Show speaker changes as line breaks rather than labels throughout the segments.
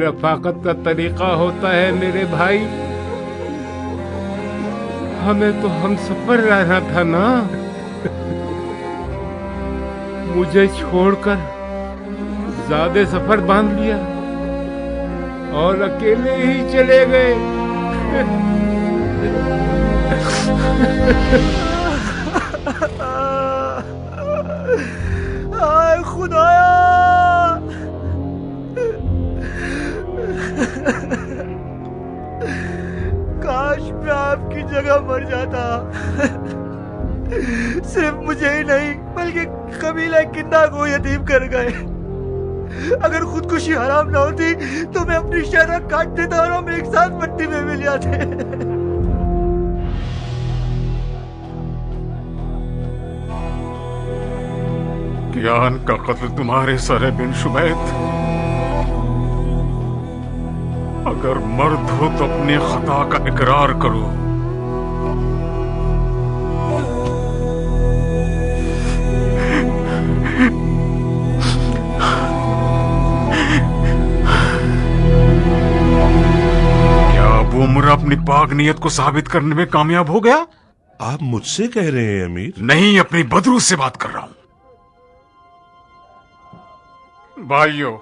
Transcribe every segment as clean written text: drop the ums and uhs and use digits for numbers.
रफाकत का तरीका होता है मेरे भाई। हमें तो हम सफर रहना था ना। मुझे छोड़कर ज्यादा सफर बांध लिया और अकेले ही चले गए।
आए खुदाया, काश मैं आपकी जगह मर जाता। सिर्फ मुझे ही नहीं बल्कि कबीला किंदा को यतीम कर गए। अगर खुदकुशी हराम ना होती तो मैं अपनी शहर काट देता और हम एक साथ मिट्टी में मिल जाते।
कियान का कत्ल तुम्हारे सर है बिन शुबैत। अगर मर्द हो तो अपनी खता का इकरार करो। क्या अबू उमरा अपनी पाक नियत को साबित करने में कामयाब हो गया?
आप मुझसे कह रहे हैं अमीर?
नहीं, अपनी बदरू से बात कर रहा हूं। भाइयों,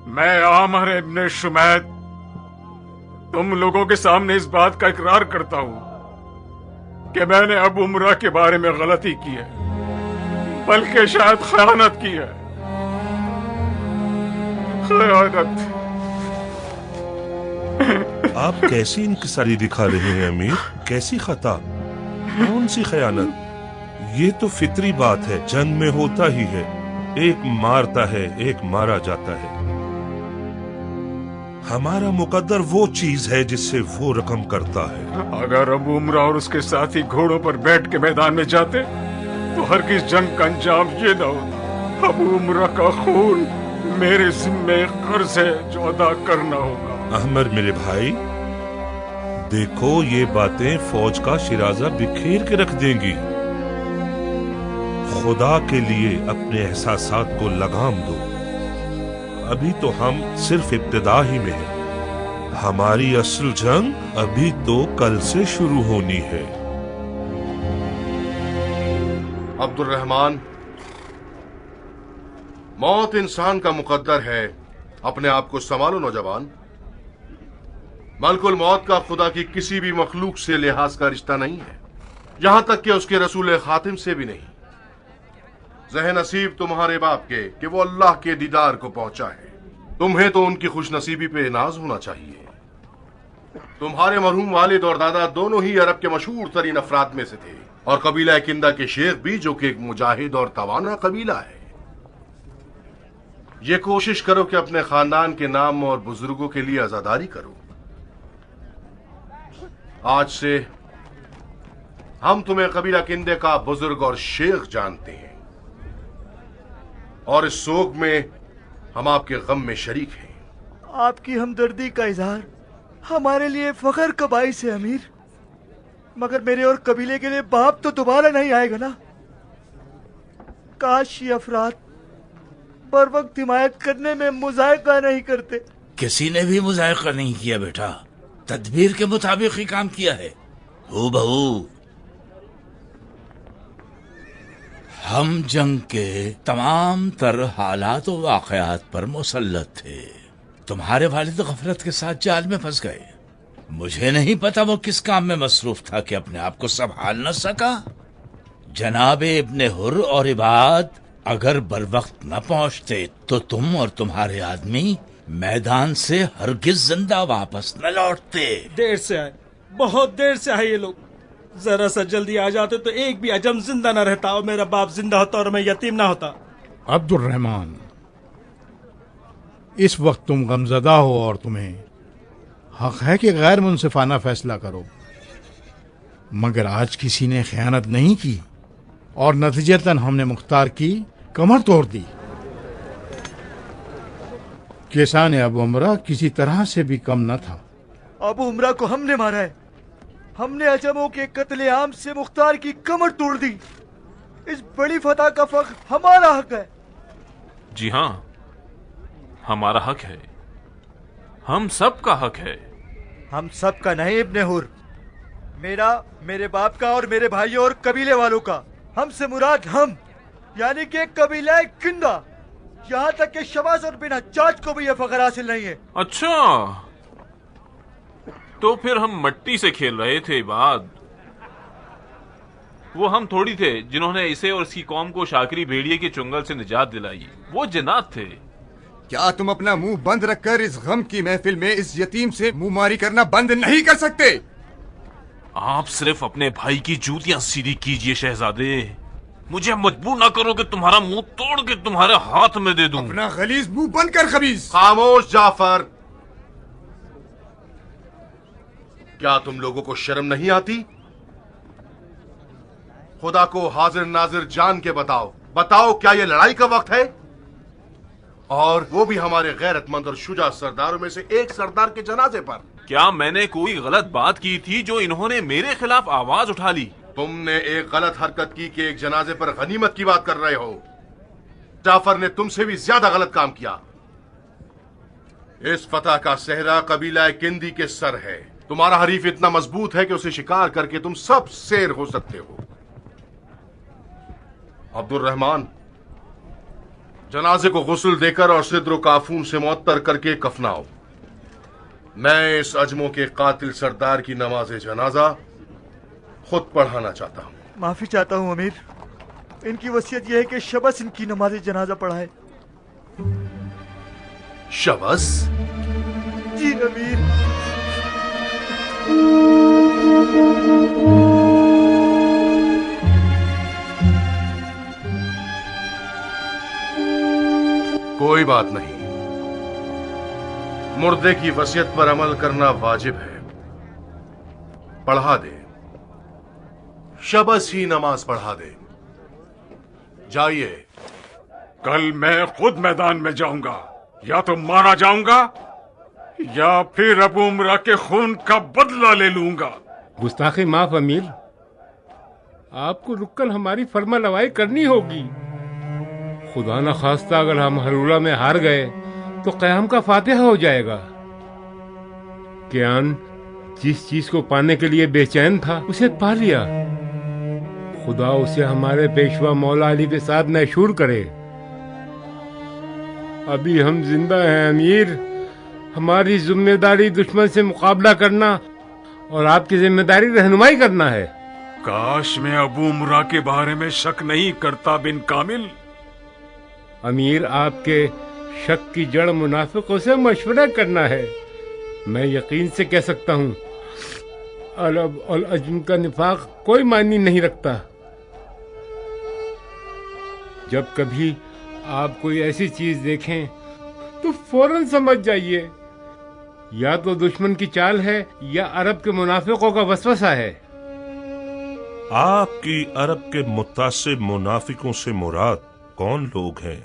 मैं आमर इब्ने शुमैत तुम लोगों के सामने इस बात का इकरार करता हूं कि मैंने अबू उमरा के बारे में गलती की है, बल्कि शायद खयानत की है। खयानत।
आप कैसी इंकिसारी दिखा रहे हैं अमीर? कैसी खता? कौन सी खयानत? ये तो फितरी बात है, जंग में होता ही है। एक मारता है, एक मारा जाता है। हमारा मुकद्दर वो चीज है जिससे वो रकम करता है।
अगर अबू उमरा और उसके साथी घोड़ों पर बैठ के मैदान में जाते तो हरगिज़ जंग का अंजाम ये न होता। अबू उमरा का खून मेरे जिम्मे कर्ज है जो अदा करना होगा।
अहमर मेरे भाई, देखो ये बातें फौज का शिराजा बिखेर के रख देंगी। खुदा के लिए अपने एहसासात को लगाम दो। अभी तो हम सिर्फ इब्तिदा ही में हैं। हमारी असल जंग अभी तो कल से शुरू होनी है।
अब्दुल रहमान, मौत इंसान का मुकद्दर है। अपने आप को संभालो नौजवान। मलकुल मौत का खुदा की किसी भी मखलूक से लिहाज का रिश्ता नहीं है, यहां तक कि उसके रसूल खातिम से भी नहीं। ज़ह नसीब तुम्हारे बाप के कि वो अल्लाह के दीदार को पहुंचा है। तुम्हें तो उनकी खुश नसीबी पे नाज होना चाहिए। तुम्हारे मरहूम वालिद और दादा दोनों ही अरब के मशहूर तरीन अफराद में से थे, और कबीला किंदा के शेख भी, जो कि एक मुजाहिद और तवाना कबीला है। ये कोशिश करो कि अपने खानदान के नाम और बुजुर्गों के लिए आजादारी करो। आज से हम तुम्हें कबीला किंदे का बुजुर्ग और शेख जानते हैं, और इस सोग में हम आपके गम में शरीक हैं।
आपकी हमदर्दी का इजहार हमारे लिए फख्र का बाइस है अमीर, मगर मेरे और कबीले के लिए बाप तो दोबारा नहीं आएगा ना। काश ये अफराद बर वक्त हिमायत करने में मुजायका नहीं करते।
किसी ने भी मुजायका नहीं किया बेटा, तदबीर के मुताबिक ही काम किया है। हूबहू हम जंग के तमाम तर हालात और वाकयात पर मुसल्लत थे। तुम्हारे वालिद गफलत के साथ जाल में फंस गए। मुझे नहीं पता वो किस काम में मसरूफ था कि अपने आप को संभाल न सका। जनाबे इब्ने हुर और इबाद अगर बर वक्त न पहुंचते तो तुम और तुम्हारे आदमी मैदान से हरगिज जिंदा वापस न लौटते।
देर से आए, बहुत देर से आए ये लोग। जरा सा जल्दी आ जाते तो एक भी अजम जिंदा न रहता, और मेरा बाप जिंदा होता और मैं यतीम ना होता।
अब्दुल रहमान, इस वक्त तुम गमजदा हो और तुम्हें हक है कि गैर मुनसिफाना फैसला करो, मगर आज किसी ने खयानत नहीं की और नतीजतन हमने मुख्तार की कमर तोड़ दी। किसान अबू उमरा किसी तरह से भी कम न था।
अबू उमरा को हमने मारा है। हमने अजमों के कत्ले आम से मुख्तार की कमर तोड़ दी। इस बड़ी फतह का फख्र हमारा हक है।
जी हाँ, हमारा हक है। हम सब का हक है।
हम सब का नहीं इब्ने हुर, मेरा, मेरे बाप का और मेरे भाइयों और कबीले वालों का। हमसे मुराद हम यानी कि कबीला किंदा, यहाँ तक कि शबाज और बिन हज्जाज को भी यह फख्र हासिल नहीं है।
अच्छा, तो फिर हम मट्टी से खेल रहे थे इबाद। वो हम थोड़ी थे जिन्होंने इसे और इसकी कौम को शाकरी भेड़िए के चुंगल से निजात दिलाई। वो जिन्नात थे।
क्या तुम अपना मुंह बंद रखकर इस गम की महफिल में इस यतीम से मुंहमारी करना बंद नहीं कर सकते?
आप सिर्फ अपने भाई की जूतियां सीधी कीजिए शहजादे। मुझे मजबूर ना करो कि तुम्हारा मुंह तोड़ के तुम्हारे हाथ में दे दूं।
अपना गलीज मुंह बंद कर खबीज।
खामोश जाफर, क्या तुम लोगों को शर्म नहीं आती? खुदा को हाजिर नाजिर जान के बताओ, बताओ क्या यह लड़ाई का वक्त है? और वो भी हमारे गैरतमंद और शुजा सरदारों में से एक सरदार के जनाजे पर।
क्या मैंने कोई गलत बात की थी जो इन्होंने मेरे खिलाफ आवाज उठा ली?
तुमने एक गलत हरकत की कि एक जनाजे पर गनीमत की बात कर रहे हो। जाफर ने तुमसे भी ज्यादा गलत काम किया। इस फतह का सेहरा कबीला किंदी के सर है। तुम्हारा हरीफ इतना मजबूत है कि उसे शिकार करके तुम सब शेर हो सकते हो। अब्दुल रहमान, जनाजे को गुस्ल देकर और सिद्र काफून से मुअत्तर करके कफनाओ। मैं इस अजमों के कातिल सरदार की नमाज जनाजा खुद पढ़ाना चाहता हूँ।
माफी चाहता हूँ अमीर, इनकी वसीयत यह है कि शबस इनकी नमाज जनाजा पढ़ाए।
शबस?
जी अमीर।
कोई बात नहीं, मुर्दे की वसीयत पर अमल करना वाजिब है। पढ़ा दे, शबस ही नमाज पढ़ा दे। जाइए।
कल मैं खुद मैदान में जाऊंगा, या तो मारा जाऊंगा या फिर अबू उमरा के खून का बदला ले लूंगा।
गुस्ताखी माफ अमीर, आपको रुककर हमारी फर्मा लवाई करनी होगी। खुदा न खास्ता अगर हम हरूला में हार गए तो क़याम का फातिहा हो जाएगा। कियान जिस चीज को पाने के लिए बेचैन था उसे पा लिया। खुदा उसे हमारे पेशवा मौला अली के साथ नशूर करे। अभी हम जिंदा हैं अमीर, हमारी जिम्मेदारी दुश्मन से मुकाबला करना और आपकी जिम्मेदारी रहनुमाई करना है।
काश मैं अबू उमरा के बारे में शक नहीं करता बिन कामिल।
अमीर, आपके शक की जड़ मुनाफिकों से मशवरा करना है। मैं यकीन से कह सकता हूँ अरब और अजम का निफाक कोई मायने नहीं रखता। जब कभी आप कोई ऐसी चीज देखें तो फौरन समझ जाइए या तो दुश्मन की चाल है या अरब के मुनाफिकों का वसवसा है।
आपकी अरब के मुतासिब मुनाफिकों से मुराद कौन लोग हैं?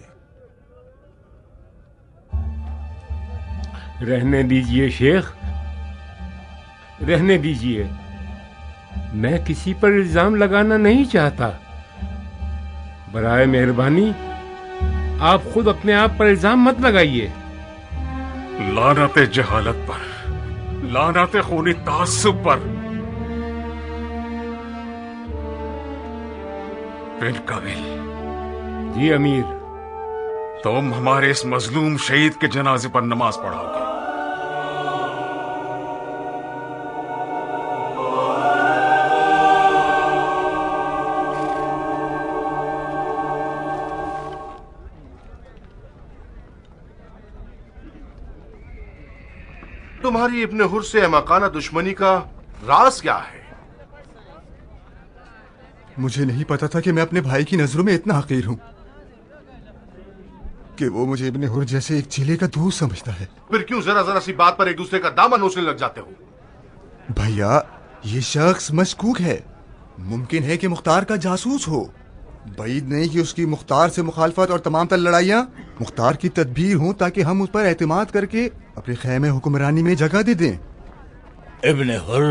रहने दीजिए शेख, रहने दीजिए। मैं किसी पर इल्जाम लगाना नहीं चाहता। बराए मेहरबानी आप खुद अपने आप पर इल्जाम मत लगाइए।
लानते जहालत पर, लानते खूनी तासुब पर। बिन काबिल।
जी अमीर।
तुम हमारे इस मजलूम शहीद के जनाजे पर नमाज पढ़ाओगे।
तुम्हारी इब्ने हुर से अहमकाना दुश्मनी का राज क्या है?
मुझे नहीं पता था कि मैं अपने भाई की नजरों में इतना हकीर हूं कि वो मुझे इब्ने हुर जैसे एक चेले का दोस्त समझता है।
फिर क्यों जरा जरा सी बात पर एक दूसरे का दामन नोचने लग जाते हो?
भैया, ये शख्स मशकूक है। मुमकिन है कि मुख्तार का जासूस हो। बैद नहीं कि उसकी मुख्तार से मुखालफत और तमाम तर लड़ाइयाँ मुख्तार की तदबीर हों ताकि हम उस पर एतमाद करके अपने खैमे हुक्मरानी में जगह दे दें।
इब्ने हुर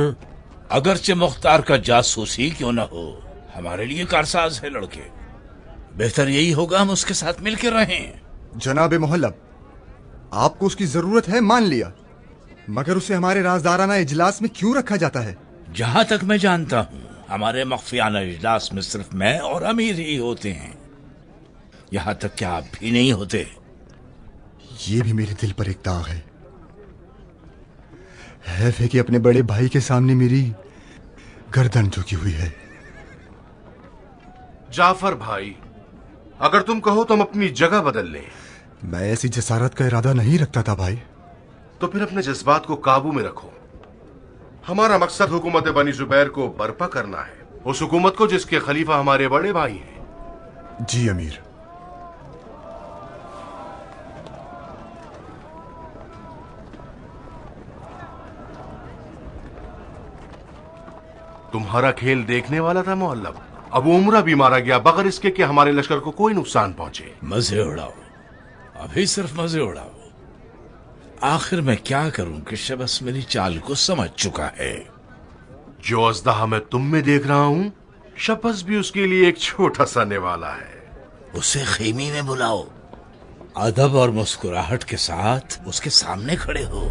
अगरचे मुख्तार का जासूस ही क्यों न हो, हमारे लिए कारसाज है लड़के। बेहतर यही होगा हम उसके साथ मिलकर रहें।
जनाब मोहल्लब, आपको उसकी जरूरत है मान लिया, मगर उसे हमारे राजदाराना इजलास में क्यों रखा जाता है?
जहां तक मैं जानता हूं, हमारे मख्फियाना इजलास में सिर्फ मैं और अमीर ही होते हैं। यहां तक क्या आप भी नहीं होते?
ये भी मेरे दिल पर एक दाग है। हैफ है कि अपने बड़े भाई के सामने मेरी गर्दन झुकी हुई है।
जाफर भाई, अगर तुम कहो तो हम अपनी जगह बदल लें।
मैं ऐसी जसारत का इरादा नहीं रखता था भाई।
तो फिर अपने जज्बात को काबू में रखो। हमारा मकसद हुकूमत बनी जुबैर को बर्पा करना है, उस हुकूमत को जिसके खलीफा हमारे बड़े भाई हैं।
जी अमीर।
तुम्हारा खेल देखने वाला था मुअल्लब। अबू उमरा भी मारा गया बगैर इसके कि हमारे लश्कर को कोई नुकसान पहुंचे।
मजे उड़ाओ, अभी सिर्फ मजे उड़ाओ। आखिर मैं क्या करूं कि शबस मेरी चाल को समझ चुका है।
जो अज़दहा मैं तुम में देख रहा हूं, शबस भी उसके लिए एक छोटा सा निवाला है।
उसे खेमी में बुलाओ, अदब और मुस्कुराहट के साथ उसके सामने खड़े हो।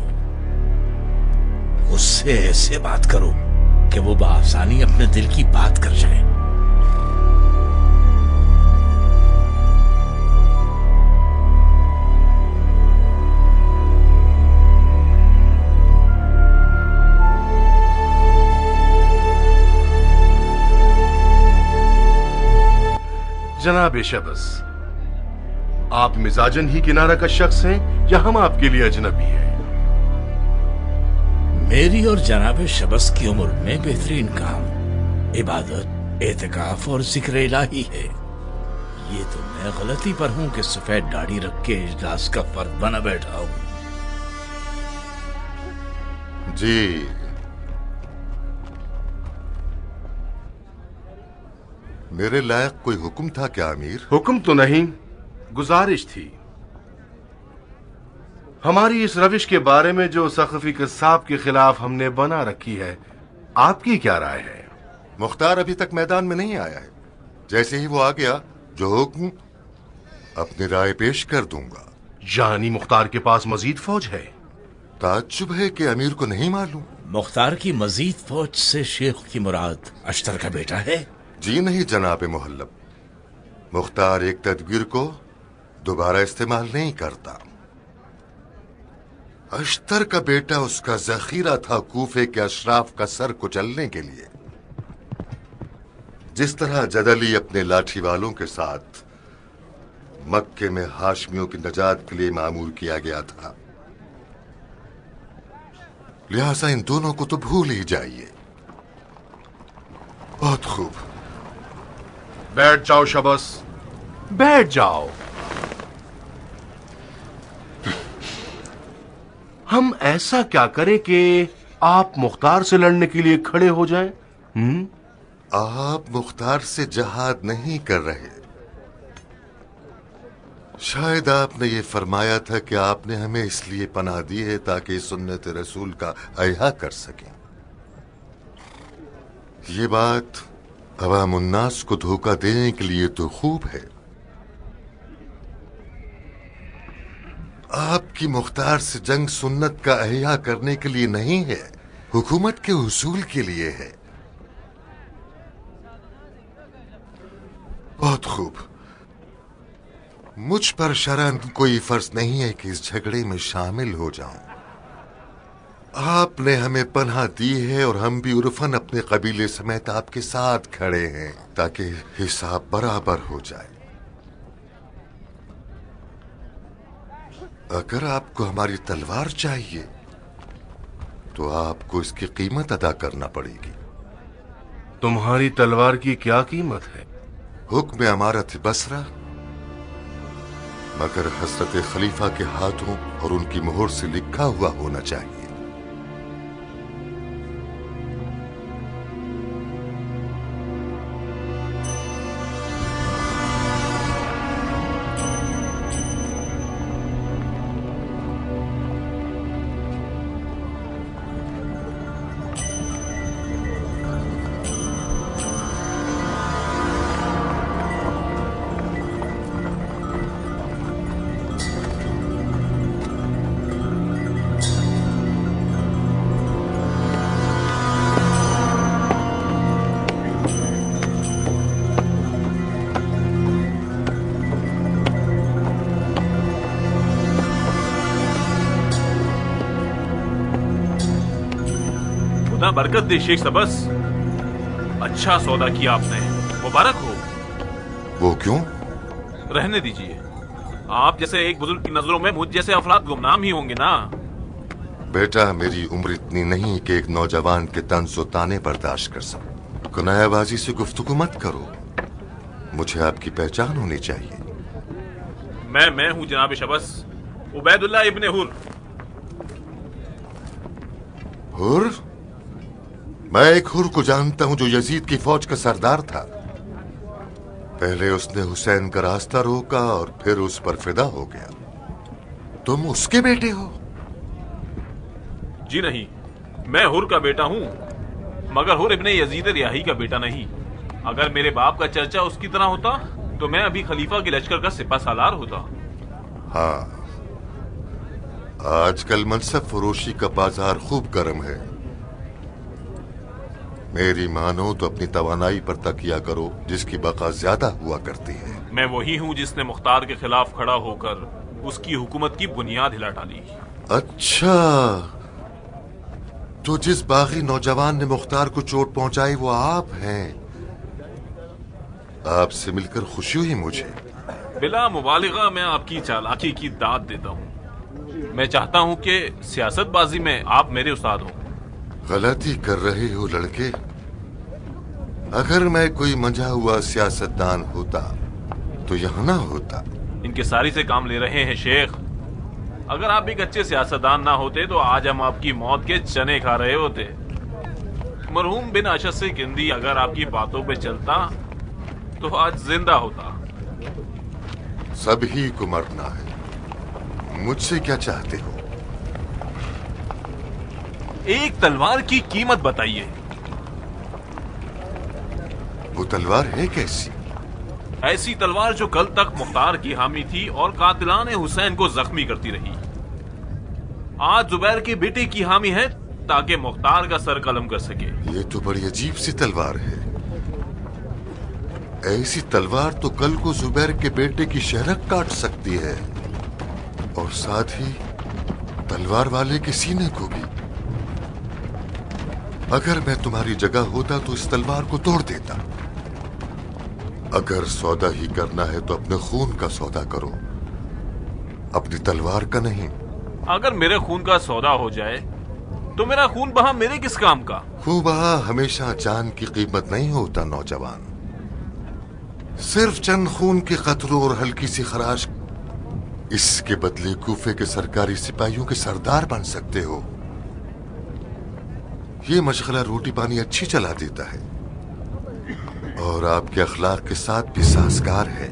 उससे ऐसे बात करो कि वो बआसानी अपने दिल की बात कर जाए।
जनाब शबस, आप मिजाजन ही किनारा का शख्स हैं या हम आपके लिए अजनबी हैं?
मेरी और जनाब शबस की उम्र में बेहतरीन काम इबादत, एतिकाफ और जिक्र इलाही है। ये तो मैं गलती पर हूं कि सफेद दाढ़ी रख के इजलास का फर्द बना बैठा हूं।
जी, मेरे लायक कोई हुक्म था क्या अमीर?
हुक्म तो नहीं, गुजारिश थी। हमारी इस रविश के बारे में जो सखफी कस्साब के खिलाफ हमने बना रखी है, आपकी क्या राय है?
मुख्तार अभी तक मैदान में नहीं आया है। जैसे ही वो आ गया, जो हुक्म अपनी राय पेश कर दूंगा।
यानी मुख्तार के पास मजीद फौज है?
ताज्जुब है कि अमीर को नहीं मालूम।
मुख्तार की मजीद फौज से शेख की मुराद अश्तर का बेटा है?
जी नहीं जनाब मुहल्लब, मुख्तार एक तदबीर को दोबारा इस्तेमाल नहीं करता। अश्तर का बेटा उसका जखीरा था कूफे के अशराफ का सर कुचलने के लिए। जिस तरह जदली अपने लाठी वालों के साथ मक्के में हाशमियों की नजात के लिए मामूर किया गया था, लिहाजा इन दोनों को तो भूल ही जाइए। बहुत खूब,
बैठ जाओ शबस, बैठ जाओ। हम ऐसा क्या करें कि आप मुख्तार से लड़ने के लिए खड़े हो जाएं?
आप मुख्तार से जहाद नहीं कर रहे। शायद आपने ये फरमाया था कि आपने हमें इसलिए पनाह दी है ताकि सुन्नत रसूल का अया कर सकें। ये बात अवाम उन्नास को धोखा देने के लिए तो खूब है। आपकी मुख्तार से जंग सुन्नत का अहया करने के लिए नहीं है, हुकूमत के उसूल के लिए है। बहुत खूब, मुझ पर शरन कोई फर्ज नहीं है कि इस झगड़े में शामिल हो जाऊं। आपने हमें पनाह दी है और हम भी उर्फन अपने कबीले समेत आपके साथ खड़े हैं ताकि हिसाब बराबर हो जाए। अगर आपको हमारी तलवार चाहिए तो आपको इसकी कीमत अदा करना पड़ेगी।
तुम्हारी तलवार की क्या कीमत है?
हुक्म अमारत बसरा, मगर हजरत खलीफा के हाथों और उनकी मोहर से लिखा हुआ होना चाहिए।
खुदा बरकत दे शेख सबस। अच्छा सौदा किया आपने, मुबारक हो।
वो क्यों?
रहने दीजिए, आप जैसे एक बुजुर्ग की नजरों में मुझ जैसे अफराद गुमनाम ही होंगे ना।
बेटा, मेरी उम्र इतनी नहीं कि एक नौजवान के तंज और ताने बर्दाश्त कर सकूं। कनायाबाजी से गुफ्तगू मत करो, मुझे आपकी पहचान होनी चाहिए।
मैं हूँ जनाब शबस, उबैदुल्ला इब्ने हुर।
हुर? मैं एक हुर को जानता हूँ जो यजीद की फौज का सरदार था। पहले उसने हुसैन का रास्ता रोका और फिर उस पर फिदा हो गया। तुम उसके बेटे हो?
जी नहीं, मैं हुर का बेटा हूँ, मगर हुर इब्ने यजीद रियाही का बेटा नहीं। अगर मेरे बाप का चर्चा उसकी तरह होता तो मैं अभी खलीफा के लश्कर का सिपा सालार होता।
हाँ, आजकल मनसब फरोशी का बाजार खूब गर्म है। मेरी मानो तो अपनी तवानाई पर तकिया करो, जिसकी बका ज्यादा हुआ करती है।
मैं वही हूँ जिसने मुख्तार के खिलाफ खड़ा होकर उसकी हुकूमत की बुनियाद हिला डाली।
अच्छा, तो जिस बागी नौजवान ने मुख्तार को चोट पहुंचाई वो आप हैं। आपसे मिलकर खुशी हुई मुझे।
बिला मुबालिगा मैं आपकी चालाकी की दाद देता हूँ। मैं चाहता हूँ कि सियासतबाजी में आप मेरे उस्ताद हो।
गलती कर रहे हो लड़के। अगर मैं कोई मंझा हुआ सियासतदान होता तो यहाँ ना होता।
इंकिसारी से काम ले रहे हैं शेख। अगर आप एक अच्छे सियासतदान ना होते तो आज हम आपकी मौत के चने खा रहे होते। मरहूम बिन अशद से किंदी अगर आपकी बातों पे चलता तो आज जिंदा होता।
सभी को मरना है, मुझसे क्या चाहते हो?
एक तलवार की कीमत बताइए।
वो तलवार है कैसी?
ऐसी तलवार जो कल तक मुख्तार की हामी थी और कातिलाने हुसैन को जख्मी करती रही। आज जुबैर के बेटे की हामी है ताकि मुख्तार का सर कलम कर सके।
ये तो बड़ी अजीब सी तलवार है। ऐसी तलवार तो कल को जुबैर के बेटे की शहरक काट सकती है और साथ ही तलवार वाले के सीने को भी। अगर मैं तुम्हारी जगह होता तो इस तलवार को तोड़ देता। अगर सौदा ही करना है तो अपने खून का सौदा करो, अपनी तलवार का नहीं।
अगर मेरे खून का सौदा हो जाए तो मेरा खून बहा मेरे किस काम का?
खून बहा हमेशा जान की कीमत नहीं होता नौजवान। सिर्फ चंद खून के कतरों और हल्की सी खराश, इसके बदले कूफे के सरकारी सिपाहियों के सरदार बन सकते हो। ये मशगला रोटी पानी अच्छी चला देता है और आपके अखलाक के साथ भी साजगार है।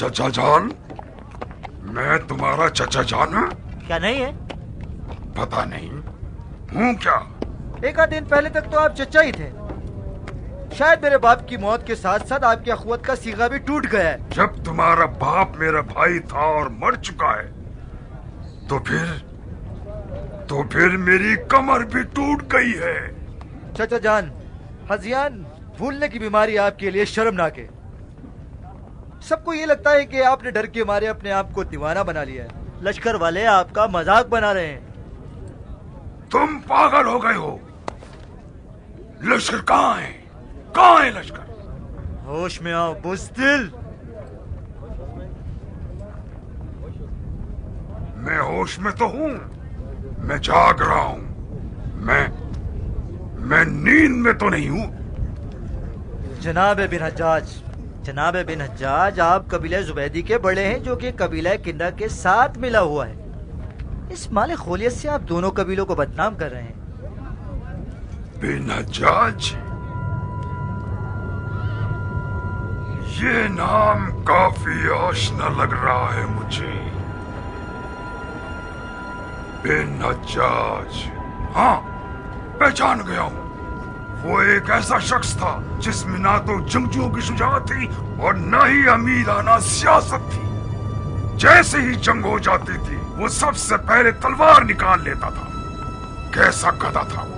चचा जान? मैं तुम्हारा चचा जान हूँ?
क्या नहीं है?
पता नहीं हूँ क्या?
एक आध दिन पहले तक तो आप चचा ही थे। शायद मेरे बाप की मौत के साथ साथ आपकी अखुवत का सीगा भी टूट गया है।
जब तुम्हारा बाप मेरा भाई था और मर चुका है तो फिर मेरी कमर भी टूट गई है।
चचा जान, हजियान भूलने की बीमारी आपके लिए शर्मनाक है। सबको ये लगता है कि आपने डर के मारे अपने आप को दीवाना बना लिया है। लश्कर वाले आपका मजाक बना रहे हैं।
तुम पागल हो गए हो। लश्कर कहाँ है? कहाँ है लश्कर?
होश में आओ बुज़दिल।
मैं होश में तो हूँ, मैं जाग रहा हूँ। मैं नींद में तो नहीं हूँ।
जनाब बिन हज्जाज, आप कबीला जुबैदी के बड़े हैं जो कि कबीला किंदा के साथ मिला हुआ है। इस माले खोलियत से आप दोनों कबीलों को बदनाम कर रहे हैं।
बिन हज्जाज, ये नाम काफी आशना लग रहा है मुझे।
बिन हज्जाज। हाँ, पहचान गया हूँ। वो एक ऐसा शख्स था जिसमें ना तो जंगजुओं की शुजाअत थी और ना ही अमीराना सियासत थी। जैसे ही जंग हो जाती थी वो सबसे पहले तलवार निकाल लेता था। कैसा गधा था वो,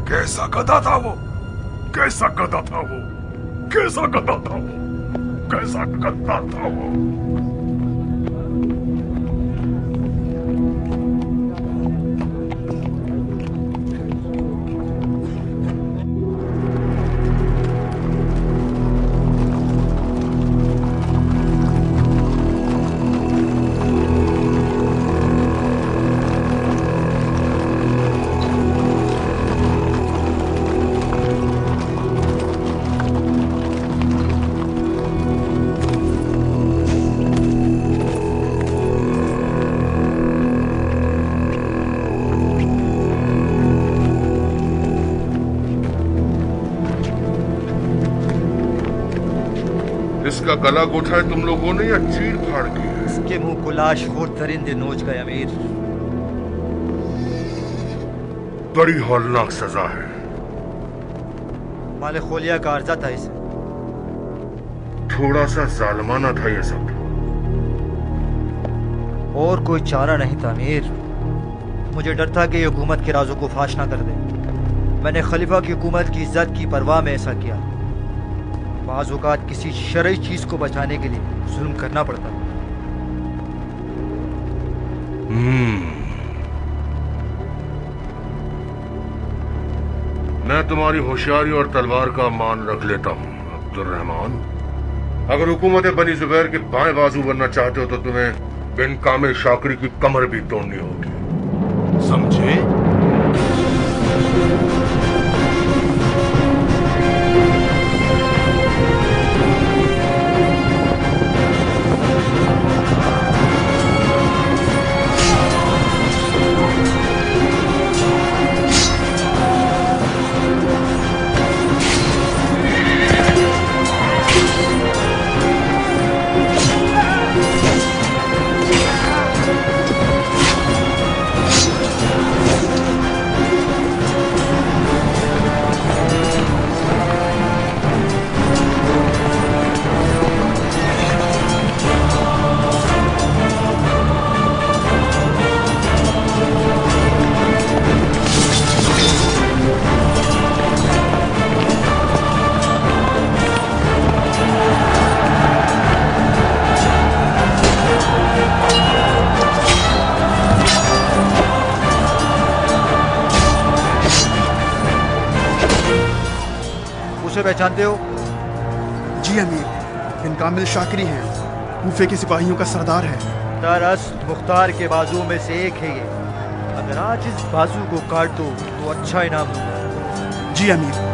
कैसा गधा था वो, कैसा गधा था वो, कैसा गधा था वो, कैसा गधा था वो।
इसका गला घोटा है तुम लोगों ने या चीर फाड़ की है?
इसके मुंह को लाशखोर दरिंदे नोच गए अमीर।
बड़ी हौलनाक सजा है।
माले खोलिया का अर्जा था इसे।
थोड़ा सा जालमाना था ये सब।
और कोई चारा नहीं था अमीर। मुझे डर था कि ये हुकूमत के राजों को फाश ना कर दे। मैंने खलीफा की हुकूमत की इज्जत की परवाह में ऐसा किया। बाज़ औक़ात किसी शरई चीज को बचाने के लिए जुल्म करना पड़ता।
मैं तुम्हारी होशियारी और तलवार का मान रख लेता हूँ अब्दुर्रहमान। अगर हुकूमत बनी जुबैर के बाएं बाजू बनना चाहते हो तो तुम्हें बिन कामिल शाकरी की कमर भी तोड़नी होगी, समझे?
पहचानते हो?
जी अमीर, बिन कामिल शाकरी हैं, कूफे के सिपाहियों का सरदार है।
दरअसल मुख्तार के बाजू में से एक है ये। अगर आज इस बाजू को काट दो तो अच्छा इनाम दूंगा।
जी अमीर।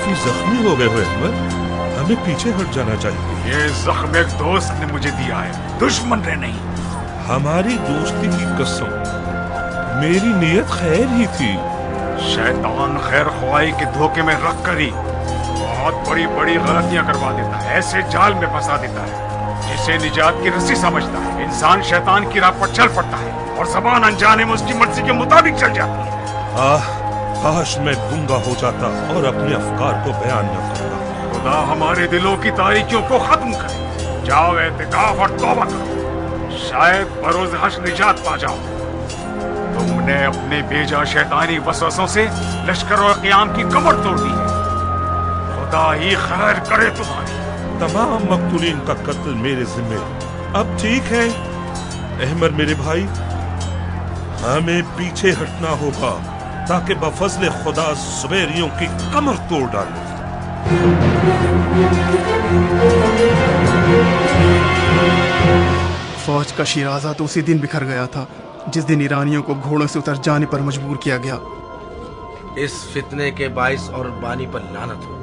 काफी जख्मी हो गए हो अहमद, हमें पीछे हट जाना चाहिए।
ये जख्म एक दोस्त ने मुझे दिया है, दुश्मन ने नहीं।
हमारी दोस्ती की कसम, मेरी नीयत खैर ही थी।
शैतान खैर ख्वाही के धोखे में रख कर ही बहुत बड़ी बड़ी गलतियां करवा देता है, ऐसे जाल में फंसा देता है जिसे निजात की रस्सी समझता है। इंसान शैतान की राह पर चल पड़ता है और ज़बान अनजाने में उसकी मर्जी के मुताबिक चल जाती है।
काश मैं गूंगा हो जाता और अपने अफकार को बयान न करता।
खुदा हमारे दिलों की तारीकियों को खत्म करे। जाओ एतिकाफ और तौबा करो, शायद बरोज हश्र निजात पा जाओ। तुमने अपने बेजा शैतानी वसवसों से लश्कर और क़याम की कमर तोड़ दी है। खुदा ही खैर करे तुम्हारी।
तमाम मकतूलीन का कत्ल मेरे जिम्मे। अब ठीक है अहमद मेरे भाई, हमें पीछे हटना होगा ताकि बफज़ल खुदा ज़ुबैरियों की कमर तोड़ डाले।
फौज का शिराजा तो उसी दिन बिखर गया था जिस दिन ईरानियों को घोड़ों से उतर जाने पर मजबूर किया गया।
इस फितने के बाइस और बानी पर लानत हो।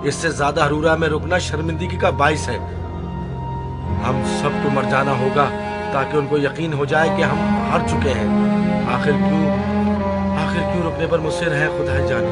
इससे ज्यादा हरूरा में रुकना शर्मिंदगी का बाइस है। हम सबको मर जाना होगा ताकि उनको यकीन हो जाए कि हम हार चुके हैं। आखिर क्यों रुकने पर मुझसे है खुदा जाने।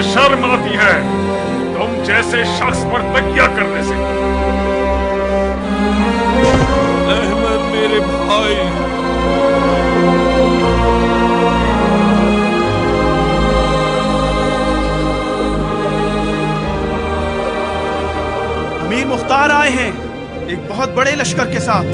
शर्म आती है तुम जैसे शख्स पर तकिया करने से।
अहमद मेरे भाई,
अमीर मुख्तार आए हैं एक बहुत बड़े लश्कर के साथ।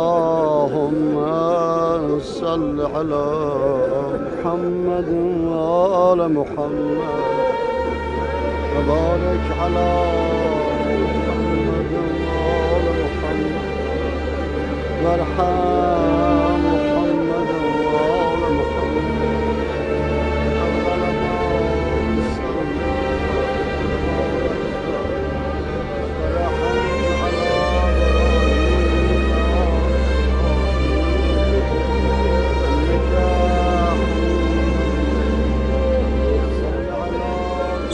अल्लाहुम्मा सल्लि अला मुहम्मद व आला मुहम्मद व बारिक अला मुहम्मद व आला मुहम्मद वरहम मुहम्मद व आला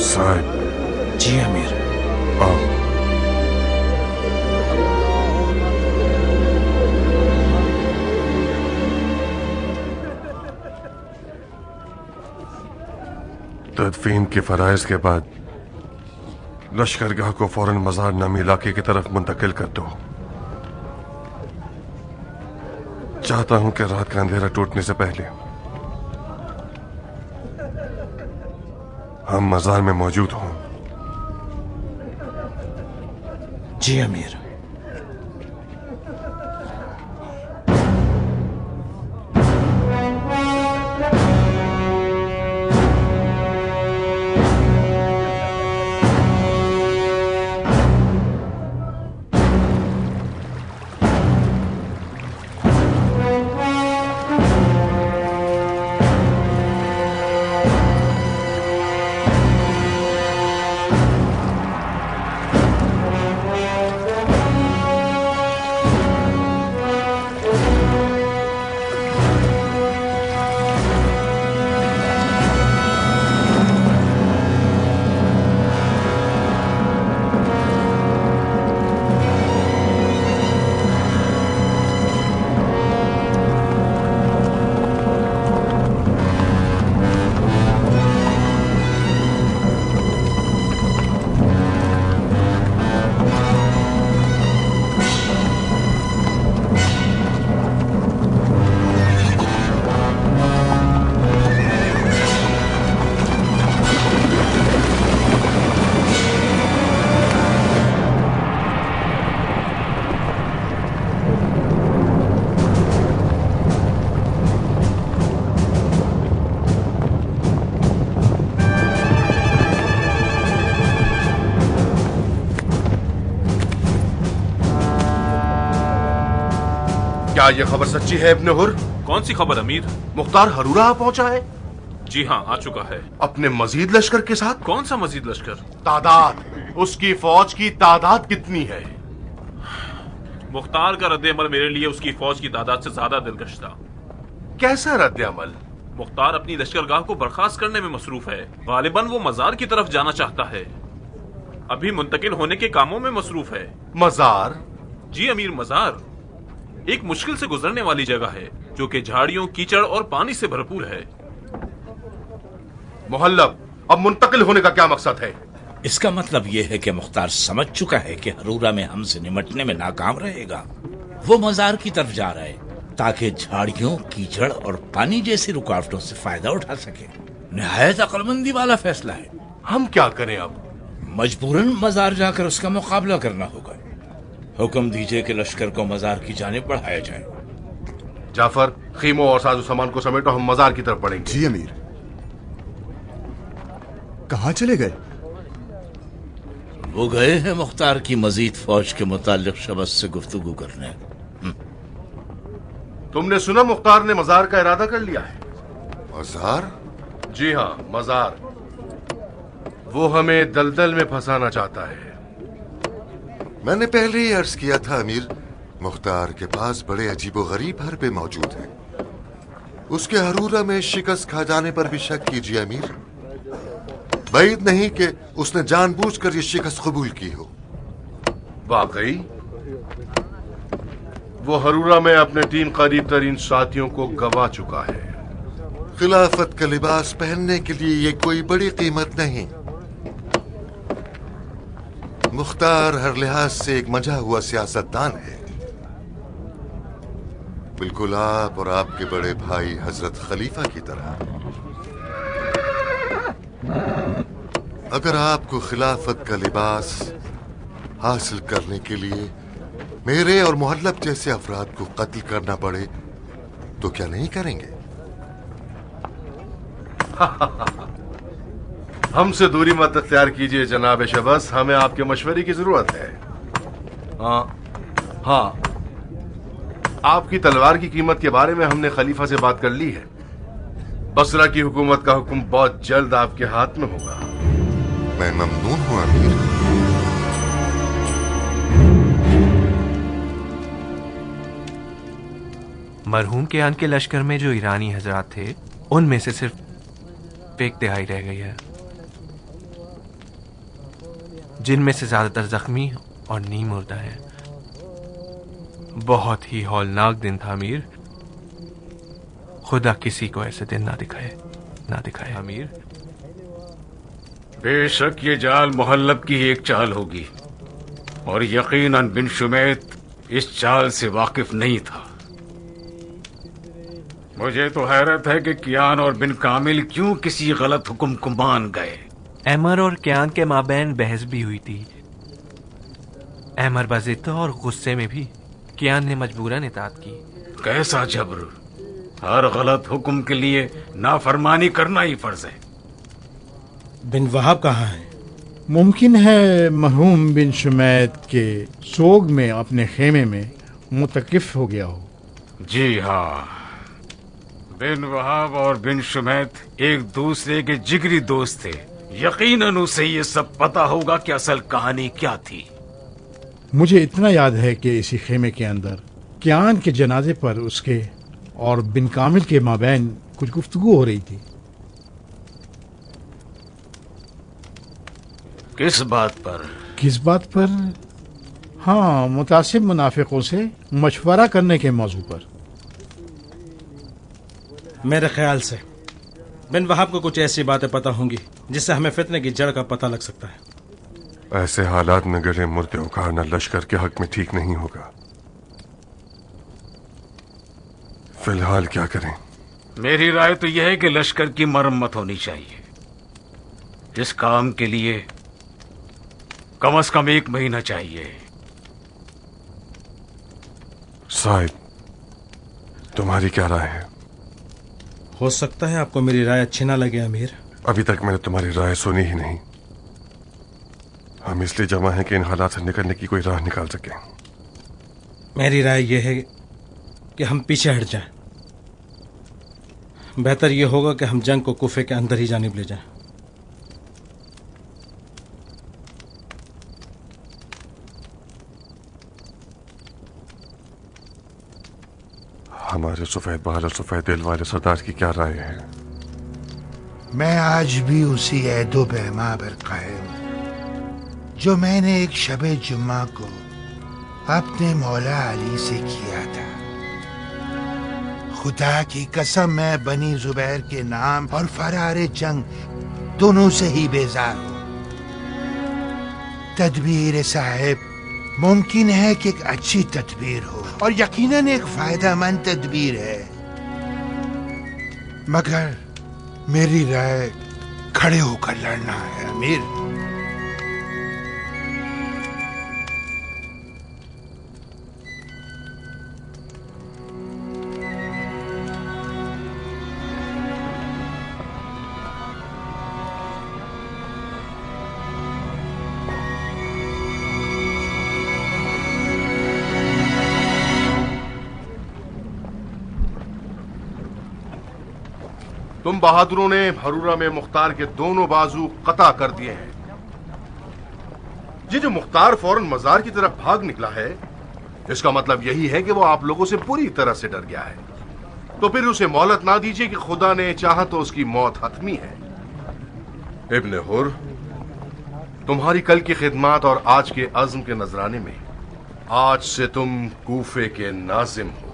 साहब।
जी अमीर।
आओ। तदफीन के फराइज के बाद लश्करगाह को फौरन मजार नामी इलाके की तरफ मुंतकिल कर दो। चाहता हूं कि रात का अंधेरा टूटने से पहले हम मजार में मौजूद हों।
जी अमीर।
क्या ये खबर सच्ची है इब्ने हुर?
कौन सी खबर अमीर?
मुख्तार हरूरा आ पहुंचा है?
जी हाँ, आ चुका है।
अपने मजीद लश्कर के साथ?
कौन सा मजीद लश्कर?
तादाद, उसकी फौज की तादाद कितनी है?
मुख्तार का रद्द-ए-अमल मेरे लिए उसकी फौज की तादाद से ज्यादा दिलकश था।
कैसा रद्द-ए-अमल?
मुख्तार अपनी लश्करगाह को बर्खास्त करने में मसरूफ है। गालिबन वो मजार की तरफ जाना चाहता है। अभी मुंतकिल होने के कामों में मसरूफ है।
मजार?
जी अमीर, मजार एक मुश्किल से गुजरने वाली जगह है जो कि झाड़ियों, कीचड़ और पानी से भरपूर है।
मुहल्लब, अब मुंतकिल होने का क्या मकसद है?
इसका मतलब यह है कि मुख्तार समझ चुका है कि हरूरा में हमसे निमटने में नाकाम रहेगा। वो मजार की तरफ जा रहा है ताकि झाड़ियों, कीचड़ और पानी जैसी रुकावटों से फायदा उठा सके। निहायत अक्लमंदी वाला फैसला है।
हम क्या करें अब?
मजबूरन मजार जाकर उसका मुकाबला करना होगा। हुक्म दीजिए कि लश्कर को मजार की जानिब बढ़ाया जाए।
जाफर, खीमों और साजो सामान को समेटो, हम मजार की तरफ बढ़ेंगे।
जी अमीर। कहाँ चले गए?
वो गए हैं मुख्तार की मजीद फौज के मुतालिक शबस से गुफ्तगू करने।
तुमने सुना मुख्तार ने मजार का इरादा कर लिया है?
मजार?
जी हाँ, मजार। वो हमें दलदल में फंसाना चाहता है।
मैंने पहले ही अर्ज किया था अमीर, मुख्तार के पास बड़े अजीबोगरीब हरबे मौजूद हैं। उसके हरूरा में शिकस्त खा जाने पर भी शक कीजिए अमीर। बैद नहीं कि उसने जानबूझकर ये शिकस्त कबूल की हो।
वाकई वो हरूरा में अपने 3 करीब तरीन साथियों को गवा चुका है।
खिलाफत का लिबास पहनने के लिए ये कोई बड़ी कीमत नहीं। मुख्तार हर लिहाज से एक मंझा हुआ सियासतदान है, बिल्कुल आप और आपके बड़े भाई हजरत खलीफा की तरह। अगर आपको खिलाफत का लिबास हासिल करने के लिए मेरे और मुहल्लब जैसे अफराद को कत्ल करना पड़े तो क्या नहीं करेंगे?
हमसे दूरी मत अख्तियार कीजिए जनाब शबस, हमें आपके मशवरे की जरूरत है। हाँ, आपकी तलवार की कीमत के बारे में हमने खलीफा से बात कर ली है। बसरा की हुकूमत का हुक्म बहुत जल्द आपके हाथ में होगा।
मैं ममनून हूं अमीर।
मरहूम के आन के लश्कर में जो ईरानी हजरात थे, उनमें से सिर्फ एक तिहाई रह गई है, जिनमें से ज्यादातर जख्मी और नीम मुर्दा है। बहुत ही हौलनाक दिन था अमीर। खुदा किसी को ऐसे दिन ना दिखाए अमीर।
बेशक ये जाल मुहल्लब की एक चाल होगी और यकीनन बिन शुमैत इस चाल से वाकिफ नहीं था। मुझे तो हैरत है कि कियान और बिन कामिल क्यों किसी गलत हुक्म को मान गए।
अहमर और कियान के माबैन बहस भी हुई थी। अहमर बाजिद था और गुस्से में भी कियान ने मजबूरन इताअत की।
कैसा जबर! हर गलत हुक्म के लिए नाफरमानी करना ही फर्ज है।
बिन वहाब कहाँ है? मुमकिन है मरहूम बिन शुमैत के सोग में अपने खेमे में मुतकिफ हो गया हो।
जी हाँ, बिन वहाब और बिन शुमैत एक दूसरे के जिगरी दोस्त थे। यकीनन उसे ये सब पता होगा कि असल कहानी क्या थी।
मुझे इतना याद है कि इसी खेमे के अंदर कियान के जनाजे पर उसके और बिन कामिल के माबैन कुछ गुफ्तगू हो रही थी।
किस बात पर?
किस बात पर? हाँ, मुतासिब मुनाफिकों से मशवरा करने के मौजू पर।
मेरे ख्याल से बिन वहाब को कुछ ऐसी बातें पता होंगी जिससे हमें फितने की जड़ का पता लग सकता है।
ऐसे हालात में गले मुर्दे उखाड़ना लश्कर के हक में ठीक नहीं होगा। फिलहाल क्या करें?
मेरी राय तो यह है कि लश्कर की मरम्मत होनी चाहिए। इस काम के लिए कम से कम 1 महीना चाहिए।
साहिब, तुम्हारी क्या राय है?
हो सकता है आपको मेरी राय अच्छी ना लगे अमीर।
अभी तक मैंने तुम्हारी राय सुनी ही नहीं। हम इसलिए जमा हैं कि इन हालात से निकलने की कोई राह निकाल सकें।
मेरी राय यह है कि हम पीछे हट जाएं। बेहतर यह होगा कि हम जंग को कूफे के अंदर ही जानिब ले जाएं।
हमारे सफेद बाल और सफेद दिल वाले सरदार की क्या राय है?
मैं आज भी उसी ऐदो बहमा पर कायम हूं जो मैंने एक शबे जुम्मा को अपने मौला अली से किया था। खुदा की कसम मैं बनी जुबैर के नाम और फरारे जंग दोनों से ही बेजार हूं। तदबीर साहिब मुमकिन है कि एक अच्छी तदबीर हो और यकीनन एक फायदामंद तदबीर है, मगर मेरी राय खड़े होकर लड़ना है अमीर।
तुम बहादुरों ने भरूरा में मुख्तार के दोनों बाजू कता कर दिए हैं। ये जो मुख्तार फौरन मजार की तरफ भाग निकला है, इसका मतलब यही है कि वो आप लोगों से पूरी तरह से डर गया है। तो फिर उसे मोहलत ना दीजिए कि खुदा ने चाहा तो उसकी मौत हतमी है। इब्ने हुर, तुम्हारी कल की खिदमत और आज के अज़्म के नजराने में आज से तुम कूफे के नाजिम हो।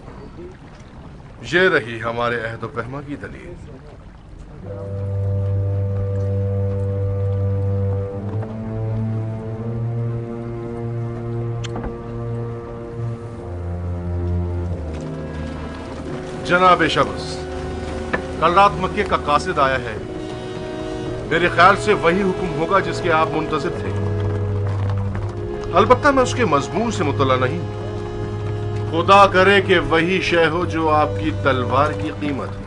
ये रही हमारे अहद फहमा की दलील। जनाब शब्स, कल रात मक्के का कासिद आया है। मेरे ख्याल से वही हुक्म होगा जिसके आप मुंतज़िर थे। अलबत्ता मैं उसके मजमून से मुतला नहीं। खुदा करे कि वही शय हो जो आपकी तलवार की कीमत हो।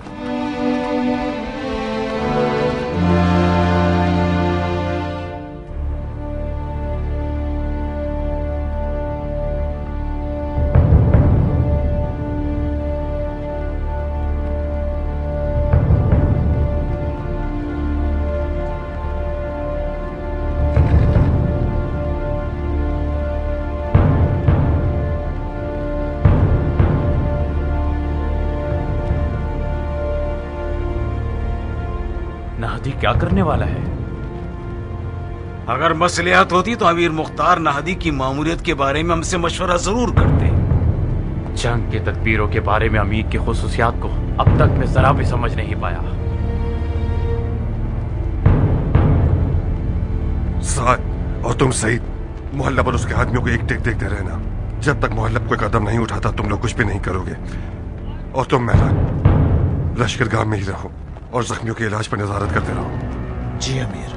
नाहदी क्या करने वाला है? अगर मसलियात होती तो अमीर मुख्तार नाहदी की मामूलियत के बारे में हमसे मशवरा जरूर करते।
जंग के तदबीरों के बारे में अमीर की खुसूसियात को अब तक मैं जरा भी समझ नहीं पाया।
साद और तुम सईद मोहल्ला पर उसके आदमियों को एक टेक देखते रहना। जब तक मोहल्ला कोई कदम नहीं उठाता तुम लोग कुछ भी नहीं करोगे। और तुम मेहरान लश्करगाह में ही रहो और जख्मियों के इलाज पर नजारत करते रहो।
जी अमीर।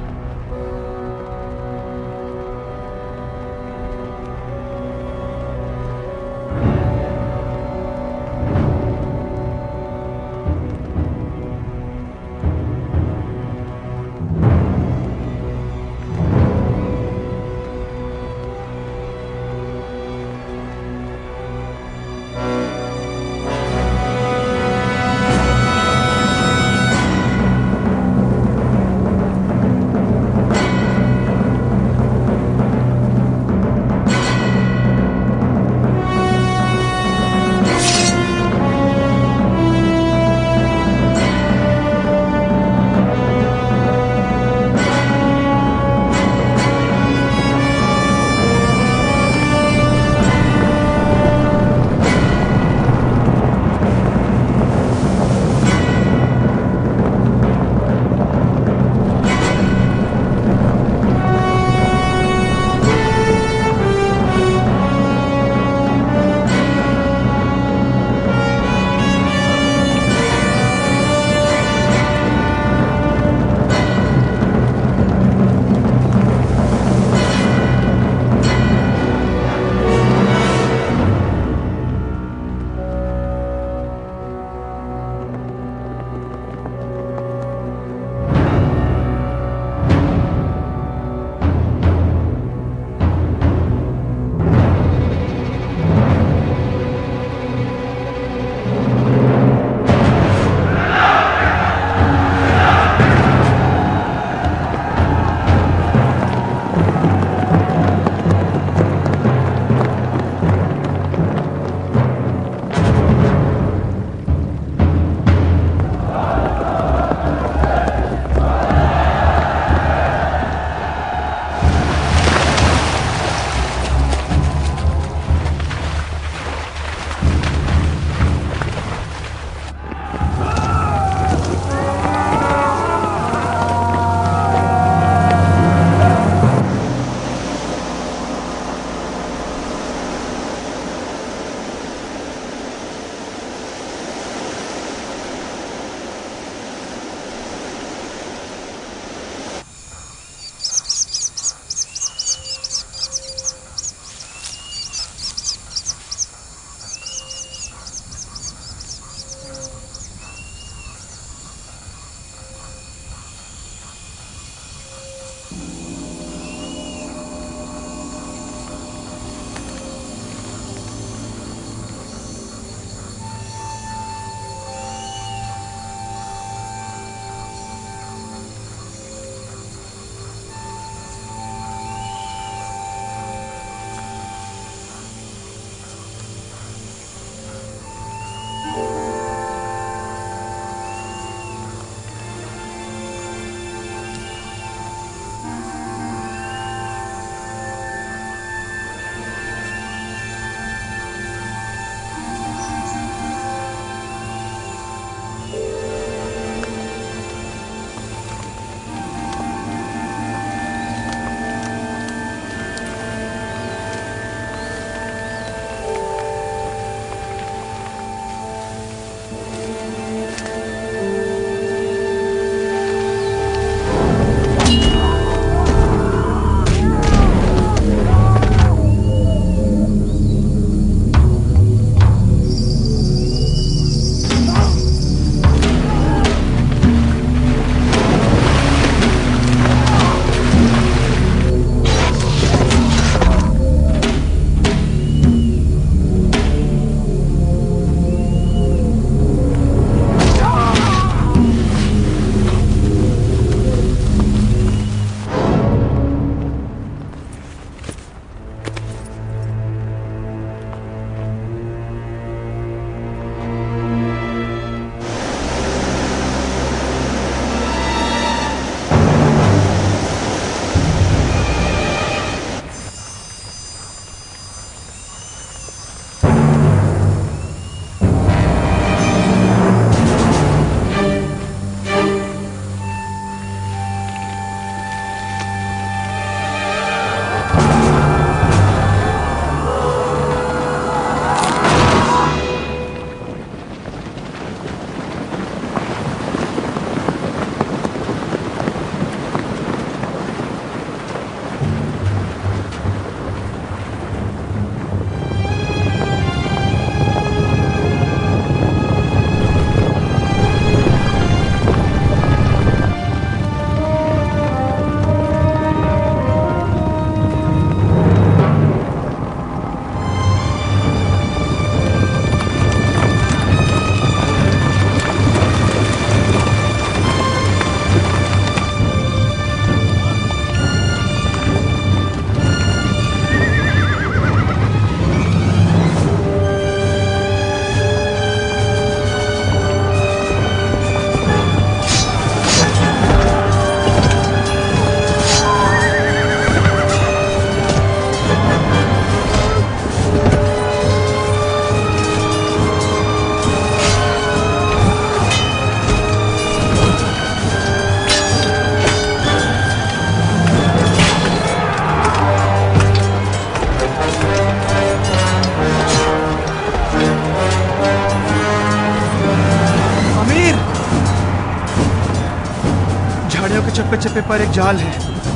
झाड़ियों के चप्पे चप्पे पर एक जाल है।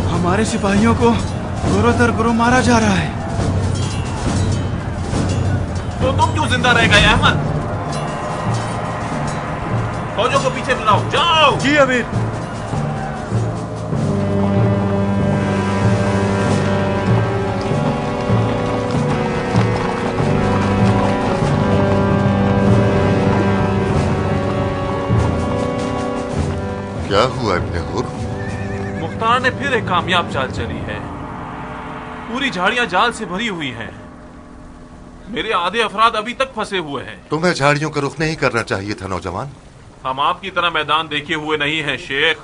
हमारे सिपाहियों को गुरो दर गुरो मारा जा रहा है।
तो तुम क्यों जिंदा रह गए अहमद? फौजों को पीछे बुलाओ, जाओ।
जी अमीर।
क्या हुआ इब्ने हुर?
मुख्तार ने फिर एक कामयाब चाल चली है। पूरी झाड़ियां जाल से भरी हुई हैं। मेरे आधे अफराद अभी तक फंसे हुए हैं।
तुम्हें झाड़ियों का रुख नहीं करना चाहिए था नौजवान।
हम आपकी तरह मैदान देखे हुए नहीं हैं शेख।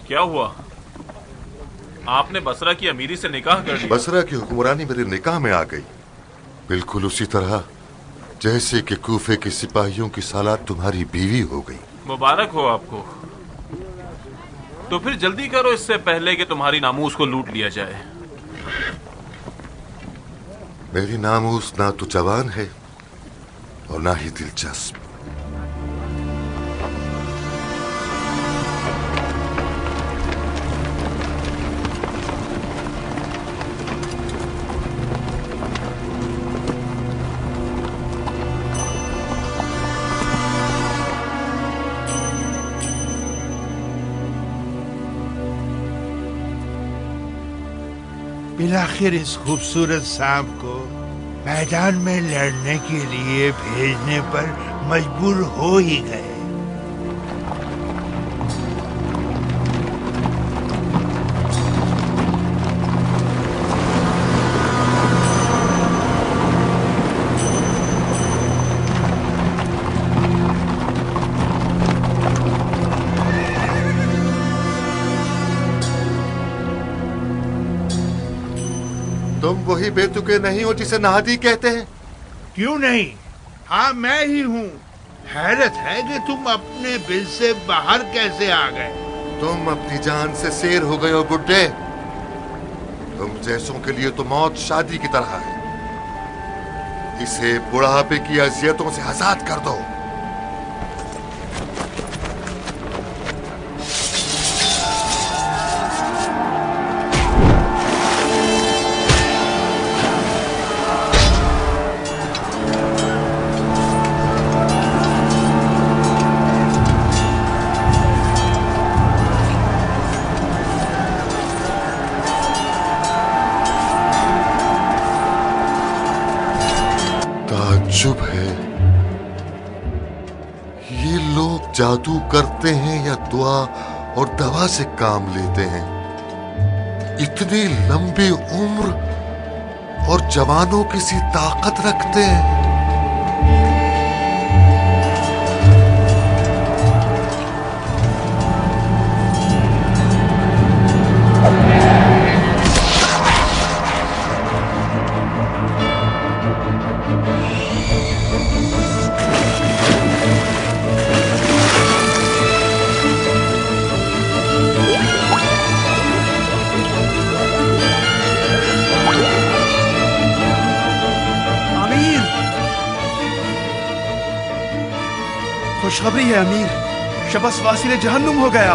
क्या हुआ? आपने बसरा की अमीरी से निकाह कर लिया?
बसरा की हुक्मरानी मेरे निकाह में आ गई, बिल्कुल उसी तरह जैसे कि कूफे के सिपाहियों की सालात तुम्हारी बीवी हो गई।
मुबारक हो आपको। तो फिर जल्दी करो, इससे पहले कि तुम्हारी नामूस को लूट लिया जाए।
मेरी नामूस ना तो जवान है और ना ही दिलचस्प।
बिलाखिर इस खूबसूरत सांप को मैदान में लड़ने के लिए भेजने पर मजबूर हो ही गए।
तुम वही बेतुके नहीं हो जिसे नाहदी कहते हैं?
क्यों नहीं, हाँ मैं ही हूँ। हैरत है कि तुम अपने बिल से बाहर कैसे आ गए।
तुम अपनी जान से शेर हो गए हो बुड्ढे। तुम जैसों के लिए तो मौत शादी की तरह है। इसे बुढ़ापे की अजियतों से आजाद कर दो। ताज्जुब है, ये लोग जादू करते हैं या दुआ और दवा से काम लेते हैं? इतनी लंबी उम्र और जवानों की सी ताकत रखते हैं।
खुशखबरी है अमीर, शबस वासिल जहन्नुम हो गया।